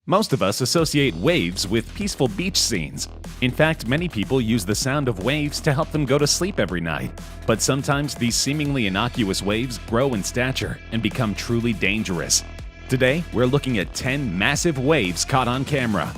Most of us associate waves with peaceful beach scenes. In fact, many people use the sound of waves to help them go to sleep every night. But sometimes these seemingly innocuous waves grow in stature and become truly dangerous. Today, we're looking at 10 massive waves caught on camera.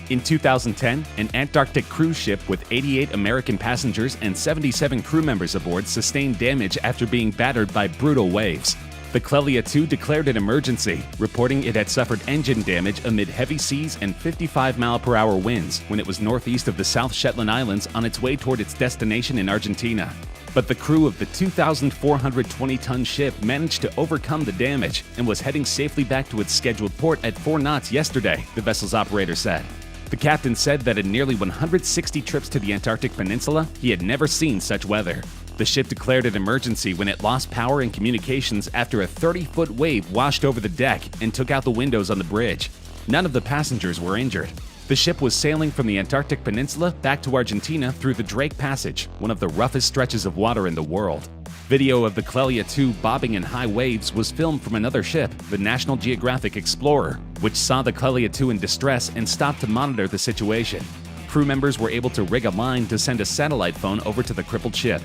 In 2010, an Antarctic cruise ship with 88 American passengers and 77 crew members aboard sustained damage after being battered by brutal waves. The Clelia II declared an emergency, reporting it had suffered engine damage amid heavy seas and 55-mile-per-hour winds when it was northeast of the South Shetland Islands on its way toward its destination in Argentina. But the crew of the 2,420-ton ship managed to overcome the damage and was heading safely back to its scheduled port at 4 knots yesterday, the vessel's operator said. The captain said that in nearly 160 trips to the Antarctic Peninsula, he had never seen such weather. The ship declared an emergency when it lost power and communications after a 30-foot wave washed over the deck and took out the windows on the bridge. None of the passengers were injured. The ship was sailing from the Antarctic Peninsula back to Argentina through the Drake Passage, one of the roughest stretches of water in the world. Video of the Clelia II bobbing in high waves was filmed from another ship, the National Geographic Explorer, which saw the Clelia II in distress and stopped to monitor the situation. Crew members were able to rig a line to send a satellite phone over to the crippled ship.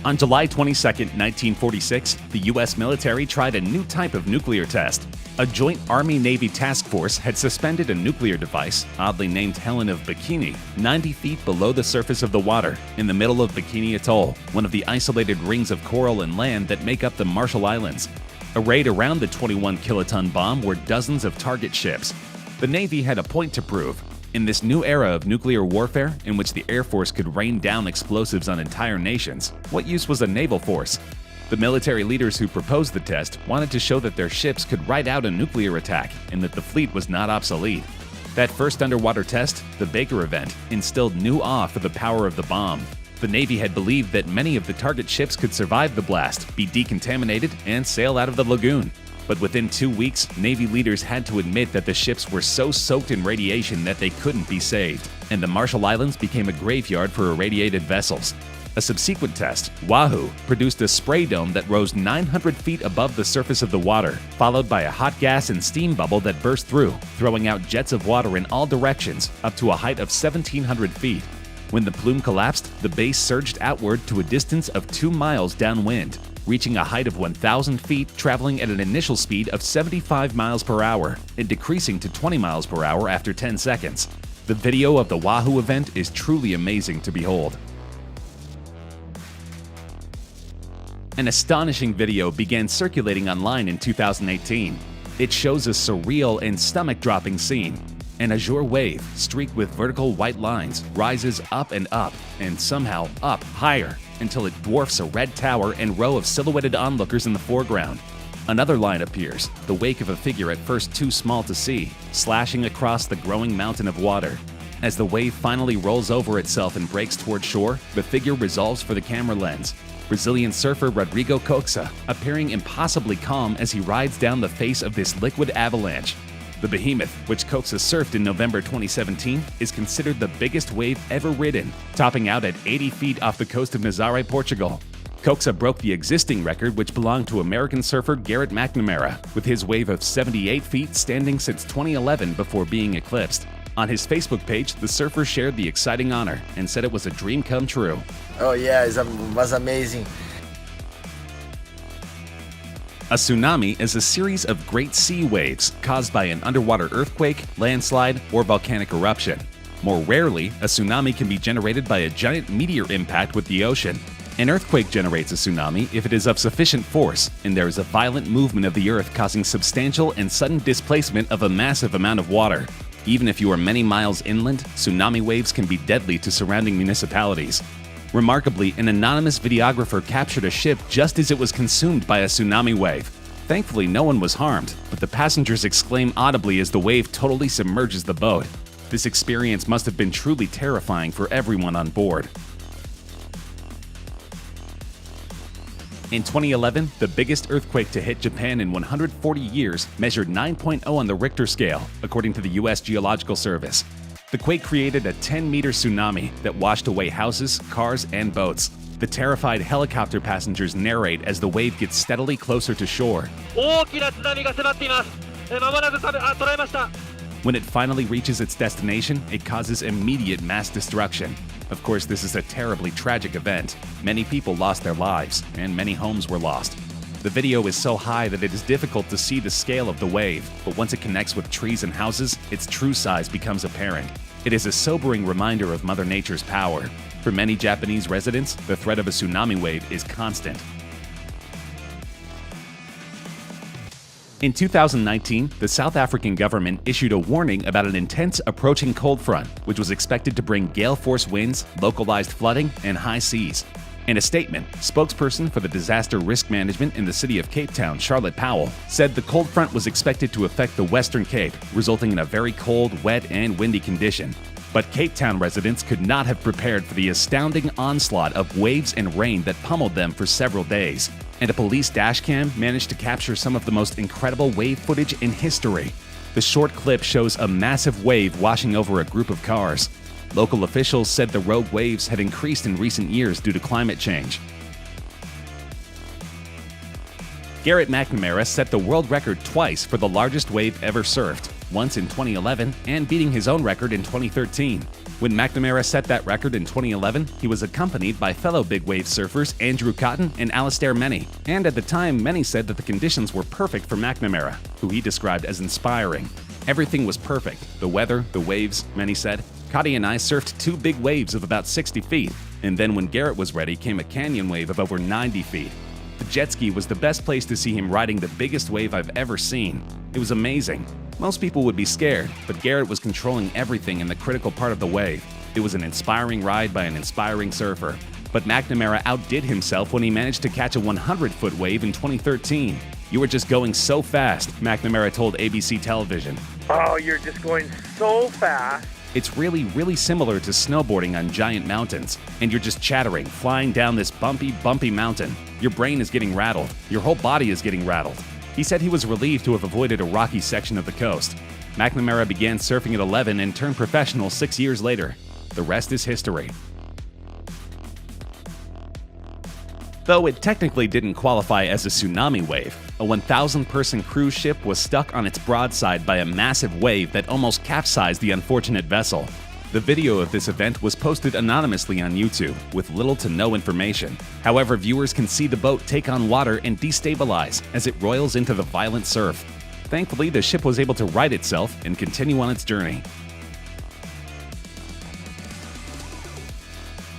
On July 22, 1946, the U.S. military tried a new type of nuclear test. A joint Army-Navy task force had suspended a nuclear device, oddly named Helen of Bikini, 90 feet below the surface of the water, in the middle of Bikini Atoll, one of the isolated rings of coral and land that make up the Marshall Islands. Arrayed around the 21-kiloton bomb were dozens of target ships. The Navy had a point to prove. In this new era of nuclear warfare, in which the Air Force could rain down explosives on entire nations, what use was a naval force? The military leaders who proposed the test wanted to show that their ships could ride out a nuclear attack and that the fleet was not obsolete. That first underwater test, the Baker event, instilled new awe for the power of the bomb. The Navy had believed that many of the target ships could survive the blast, be decontaminated, and sail out of the lagoon. But within 2 weeks, Navy leaders had to admit that the ships were so soaked in radiation that they couldn't be saved, and the Marshall Islands became a graveyard for irradiated vessels. A subsequent test, Wahoo, produced a spray dome that rose 900 feet above the surface of the water, followed by a hot gas and steam bubble that burst through, throwing out jets of water in all directions, up to a height of 1,700 feet. When the plume collapsed, the base surged outward to a distance of 2 miles downwind, reaching a height of 1,000 feet, traveling at an initial speed of 75 miles per hour and decreasing to 20 miles per hour after 10 seconds. The video of the Wahoo event is truly amazing to behold. An astonishing video began circulating online in 2018. It shows a surreal and stomach-dropping scene. An azure wave, streaked with vertical white lines, rises up, and somehow up higher, until it dwarfs a red tower and row of silhouetted onlookers in the foreground. Another line appears, the wake of a figure at first too small to see, slashing across the growing mountain of water. As the wave finally rolls over itself and breaks toward shore, the figure resolves for the camera lens. Brazilian surfer Rodrigo Coxa, appearing impossibly calm as he rides down the face of this liquid avalanche. The behemoth, which Coxa surfed in November 2017, is considered the biggest wave ever ridden, topping out at 80 feet off the coast of Nazaré, Portugal. Coxa broke the existing record, which belonged to American surfer Garrett McNamara, with his wave of 78 feet standing since 2011 before being eclipsed. On his Facebook page, the surfer shared the exciting honor and said it was a dream come true. Oh yeah, it was amazing. A tsunami is a series of great sea waves caused by an underwater earthquake, landslide, or volcanic eruption. More rarely, a tsunami can be generated by a giant meteor impact with the ocean. An earthquake generates a tsunami if it is of sufficient force and there is a violent movement of the earth causing substantial and sudden displacement of a massive amount of water. Even if you are many miles inland, tsunami waves can be deadly to surrounding municipalities. Remarkably, an anonymous videographer captured a ship just as it was consumed by a tsunami wave. Thankfully, no one was harmed, but the passengers exclaim audibly as the wave totally submerges the boat. This experience must have been truly terrifying for everyone on board. In 2011, the biggest earthquake to hit Japan in 140 years measured 9.0 on the Richter scale, according to the U.S. Geological Service. The quake created a 10-meter tsunami that washed away houses, cars, and boats. The terrified helicopter passengers narrate as the wave gets steadily closer to shore. 大きな津波が迫っています。間もなく捉えました。 When it finally reaches its destination, it causes immediate mass destruction. Of course, this is a terribly tragic event. Many people lost their lives, and many homes were lost. The video is so high that it is difficult to see the scale of the wave, but once it connects with trees and houses, its true size becomes apparent. It is a sobering reminder of Mother Nature's power. For many Japanese residents, the threat of a tsunami wave is constant. In 2019, the South African government issued a warning about an intense approaching cold front, which was expected to bring gale-force winds, localized flooding, and high seas. In a statement, spokesperson for the Disaster Risk Management in the city of Cape Town, Charlotte Powell, said the cold front was expected to affect the Western Cape, resulting in a very cold, wet, and windy condition. But Cape Town residents could not have prepared for the astounding onslaught of waves and rain that pummeled them for several days. And a police dashcam managed to capture some of the most incredible wave footage in history. The short clip shows a massive wave washing over a group of cars. Local officials said the rogue waves had increased in recent years due to climate change. Garrett McNamara set the world record twice for the largest wave ever surfed, once in 2011 and beating his own record in 2013. When McNamara set that record in 2011, he was accompanied by fellow big wave surfers Andrew Cotton and Alastair Menny, and at the time Menny said that the conditions were perfect for McNamara, who he described as inspiring. Everything was perfect, the weather, the waves, Menny said. Cotty and I surfed two big waves of about 60 feet, and then when Garrett was ready came a canyon wave of over 90 feet. The jet ski was the best place to see him riding the biggest wave I've ever seen. It was amazing. Most people would be scared, but Garrett was controlling everything in the critical part of the wave. It was an inspiring ride by an inspiring surfer. But McNamara outdid himself when he managed to catch a 100-foot wave in 2013. "You were just going so fast," McNamara told ABC Television. Oh, you're just going so fast. It's really similar to snowboarding on giant mountains, and you're just chattering, flying down this bumpy mountain. Your brain is getting rattled. Your whole body is getting rattled. He said he was relieved to have avoided a rocky section of the coast. McNamara began surfing at 11 and turned professional 6 years later. The rest is history. Though it technically didn't qualify as a tsunami wave, a 1,000-person cruise ship was stuck on its broadside by a massive wave that almost capsized the unfortunate vessel. The video of this event was posted anonymously on YouTube, with little to no information. However, viewers can see the boat take on water and destabilize as it roils into the violent surf. Thankfully, the ship was able to right itself and continue on its journey.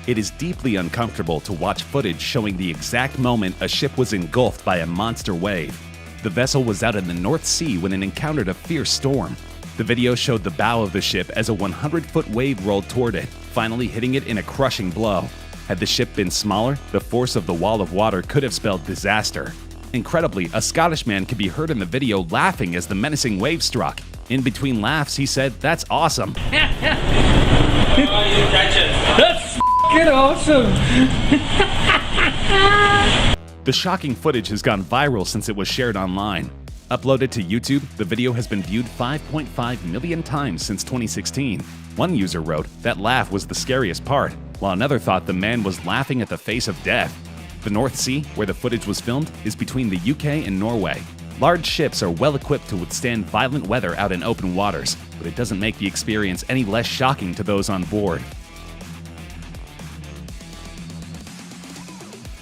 It is deeply uncomfortable to watch footage showing the exact moment a ship was engulfed by a monster wave. The vessel was out in the North Sea when it encountered a fierce storm. The video showed the bow of the ship as a 100-foot wave rolled toward it, finally hitting it in a crushing blow. Had the ship been smaller, the force of the wall of water could have spelled disaster. Incredibly, a Scottish man could be heard in the video laughing as the menacing wave struck. In between laughs, he said, "That's awesome." That's f***ing awesome. The shocking footage has gone viral since it was shared online. Uploaded to YouTube, the video has been viewed 5.5 million times since 2016. One user wrote, "That laugh was the scariest part," while another thought the man was laughing at the face of death. The North Sea, where the footage was filmed, is between the UK and Norway. Large ships are well equipped to withstand violent weather out in open waters, but it doesn't make the experience any less shocking to those on board.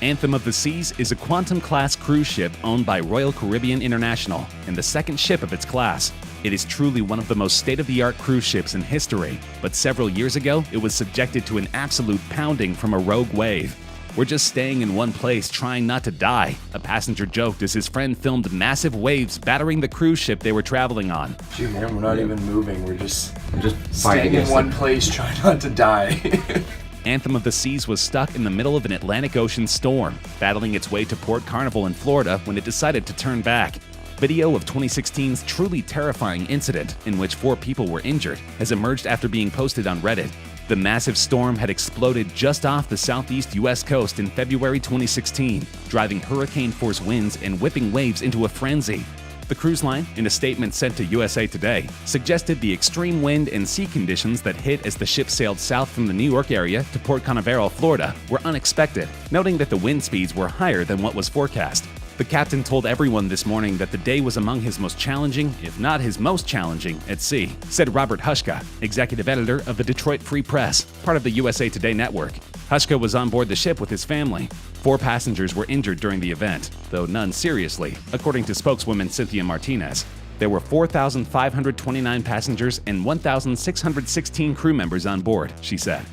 Anthem of the Seas is a Quantum-class cruise ship owned by Royal Caribbean International and the second ship of its class. It is truly one of the most state-of-the-art cruise ships in history, but several years ago, it was subjected to an absolute pounding from a rogue wave. "We're just staying in one place trying not to die," a passenger joked as his friend filmed massive waves battering the cruise ship they were traveling on. Shoot, man, we're not even moving. We're just staying in one place trying not to die. Anthem of the Seas was stuck in the middle of an Atlantic Ocean storm, battling its way to Port Carnival in Florida when it decided to turn back. Video of 2016's truly terrifying incident, in which 4 people were injured, has emerged after being posted on Reddit. The massive storm had exploded just off the southeast U.S. coast in February 2016, driving hurricane-force winds and whipping waves into a frenzy. The cruise line, in a statement sent to USA Today, suggested the extreme wind and sea conditions that hit as the ship sailed south from the New York area to Port Canaveral, Florida, were unexpected, noting that the wind speeds were higher than what was forecast. The captain told everyone this morning that the day was among his most challenging, if not his most challenging, at sea, said Robert Hushka, executive editor of the Detroit Free Press, part of the USA Today network. Hushka was on board the ship with his family. 4 passengers were injured during the event, though none seriously, according to spokeswoman Cynthia Martinez. There were 4,529 passengers and 1,616 crew members on board, she said.